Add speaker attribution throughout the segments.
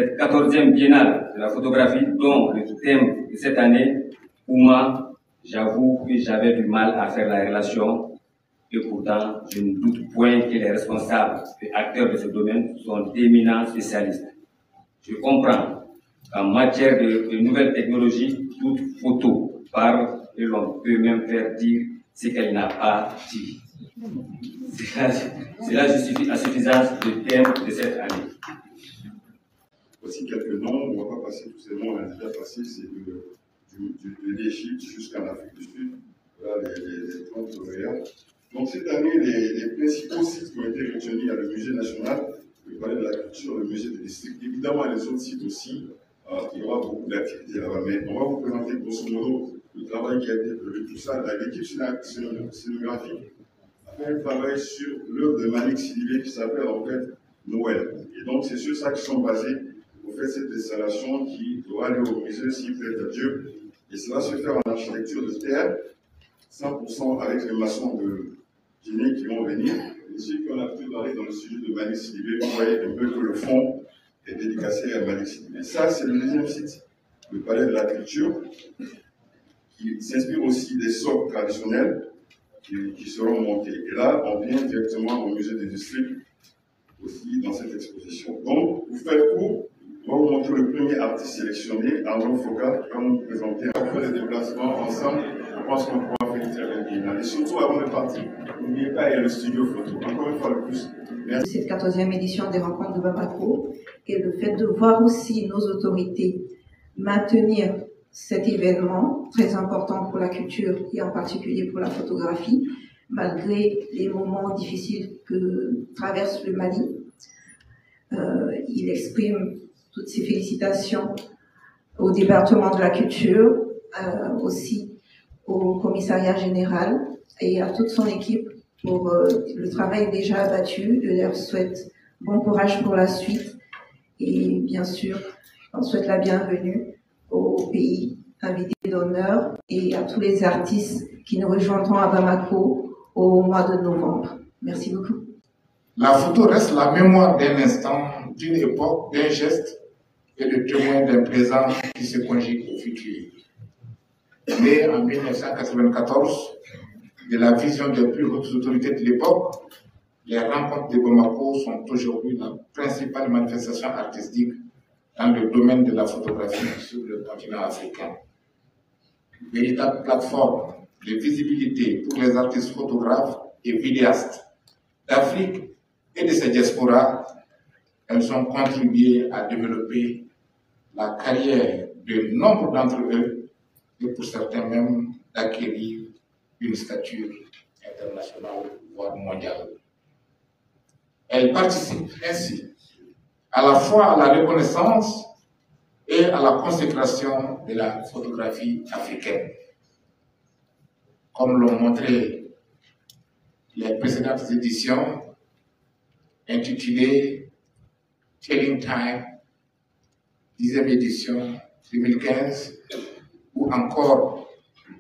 Speaker 1: cette 14e biennale de la photographie, dont le thème de cette année, Ouma, j'avoue que j'avais du mal à faire la relation, et pourtant, je ne doute point que les responsables et acteurs de ce domaine sont d'éminents spécialistes. Je comprends qu'en matière de nouvelles technologies, toute photo parle et l'on peut même faire dire ce qu'elle n'a pas dit. Cela justifie à suffisance le thème de cette année.
Speaker 2: Voici quelques noms, on ne va pas passer tous ces noms, on a déjà passé, c'est de l'Égypte jusqu'en Afrique du Sud, voilà les 30 lauréats. Donc cette année, les principaux sites qui ont été retenus, il y a le musée national, le palais de la culture, le musée de district, évidemment les autres sites aussi, il y aura beaucoup d'activités là-bas, mais on va vous présenter grosso modo le travail qui a été prévu, tout ça. L'équipe scénographique a fait un travail sur l'œuvre de Malik Sidibé qui s'appelle en fait Noël. Et donc c'est sur ça qu'ils sont basés pour faire cette installation qui doit aller au musée s'il plaît à Dieu. Et cela se fait en architecture de terre, 100% avec les maçons de Guinée qui vont venir. Et ceux qui ont l'habitude d'aller dans le studio de Malik Sidibé, vous voyez un peu que le fond est dédicacé à Malik Sidibé. Ça, c'est le deuxième site, le palais de la culture, qui s'inspire aussi des socles traditionnels qui seront montés. Et là, on vient directement au musée des districts aussi dans cette exposition. Donc, pour faire court, on va vous montrer le premier artiste sélectionné, Arnaud Foka, qui va nous présenter. On fait les déplacements ensemble. Je pense qu'on pourra faire une très belle biennale. Et surtout, avant de partir, n'oubliez pas, il y a le studio photo. Encore une fois, le plus. Merci.
Speaker 3: Cette 14e édition des rencontres de Bamako et le fait de voir aussi nos autorités maintenir cet événement très important pour la culture et en particulier pour la photographie, malgré les moments difficiles que traverse le Mali. Il exprime toutes ses félicitations au département de la culture, aussi au commissariat général et à toute son équipe pour le travail déjà abattu. Je leur souhaite bon courage pour la suite et bien sûr, on souhaite la bienvenue au pays invité d'honneur et à tous les artistes qui nous rejoindront à Bamako au mois de novembre. Merci beaucoup.
Speaker 4: La photo reste la mémoire d'un instant, d'une époque, d'un geste et le témoin d'un présent qui se conjugue au futur. Né en 1994, de la vision des plus hautes autorités de l'époque, les rencontres de Bamako sont aujourd'hui la principale manifestation artistique dans le domaine de la photographie sur le continent africain. Véritable plateforme de visibilité pour les artistes photographes et vidéastes d'Afrique et de ses diasporas, elles ont contribué à développer la carrière de nombre d'entre eux et pour certains même d'acquérir une stature internationale, voire mondiale. Elles participent ainsi à la fois à la reconnaissance et à la consécration de la photographie africaine. Comme l'ont montré les précédentes éditions, intitulées Telling Time, 10e édition 2015, ou encore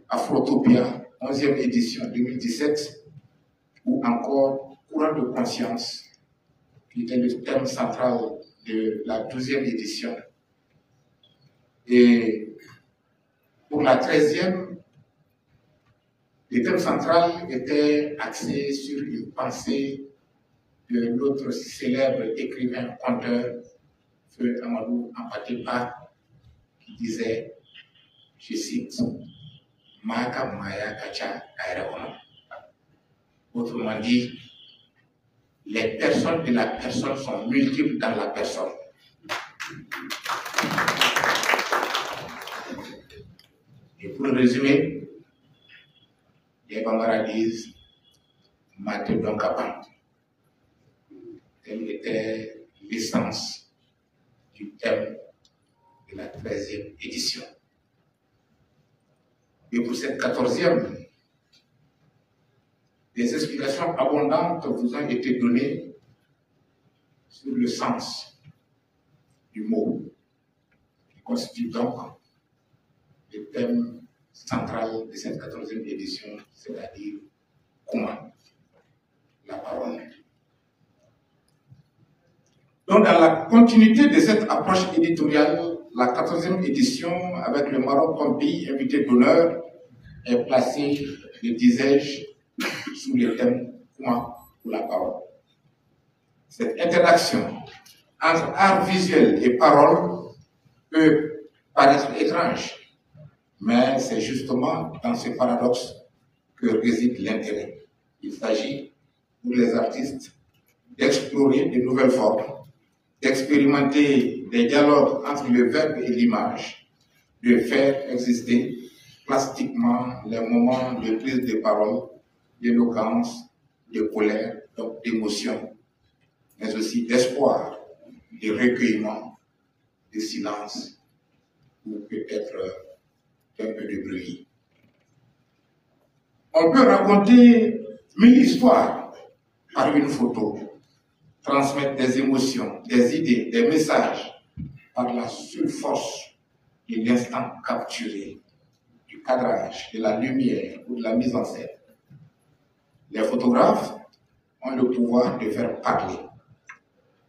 Speaker 4: Afrotopia, 11e édition 2017, ou encore Courant de conscience, qui était le thème central de la 12e édition. Et pour la 13e, le thème central était axé sur une pensée de notre célèbre écrivain, conteur, Feu Amadou Ampatepa, qui disait, je cite, Maka Maya Kacha Aerokono. Autrement dit, les personnes de la personne sont multiples dans la personne. Et pour résumer, les Bambara disent Mate Donkapan. Telle était l'essence du thème de la 13e édition. Et pour cette 14e, des explications abondantes vous ont été données sur le sens du mot, qui constitue donc le thème central de cette 14e édition, c'est-à-dire comment, la parole. Donc, dans la continuité de cette approche éditoriale, la 14e édition, avec le Maroc comme pays invité d'honneur, est placée, le disais-je, sous le thème « Comment pour la parole ». Cette interaction entre art visuel et parole peut paraître étrange, mais c'est justement dans ce paradoxe que réside l'intérêt. Il s'agit pour les artistes d'explorer de nouvelles formes, d'expérimenter des dialogues entre le verbe et l'image, de faire exister plastiquement les moments de prise de parole, d'éloquence, de colère, donc d'émotion, mais aussi d'espoir, de recueillement, de silence, ou peut-être un peu de bruit. On peut raconter 1000 histoires par une photo, transmettre des émotions, des idées, des messages par la seule force de l'instant capturé, du cadrage, de la lumière ou de la mise en scène. Les photographes ont le pouvoir de faire parler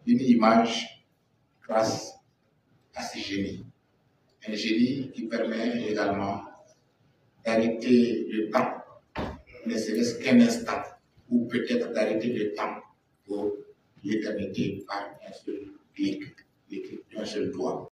Speaker 4: une image grâce à ce génie. Un génie qui permet également d'arrêter le temps, ne serait-ce qu'un instant, ou peut-être d'arrêter le temps pour l'éternité par un seul clic, d'un seul doigt.